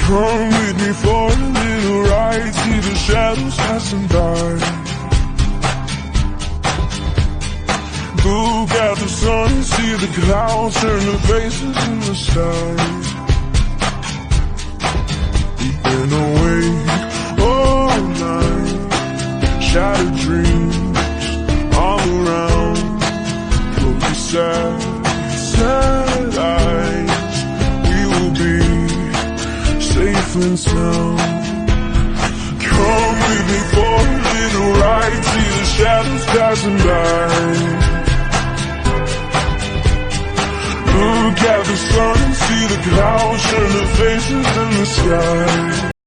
Come with me for a little ride, see the shadows passing by. Look at the sun, see the clouds turn to faces in the sky. We've been awake all night, shattered dreams all around. Close your sad eyes, we will be safe and sound. Come with me for a little ride, see the shadows passing by. Look at the sun, see the clouds turn to faces in the sky.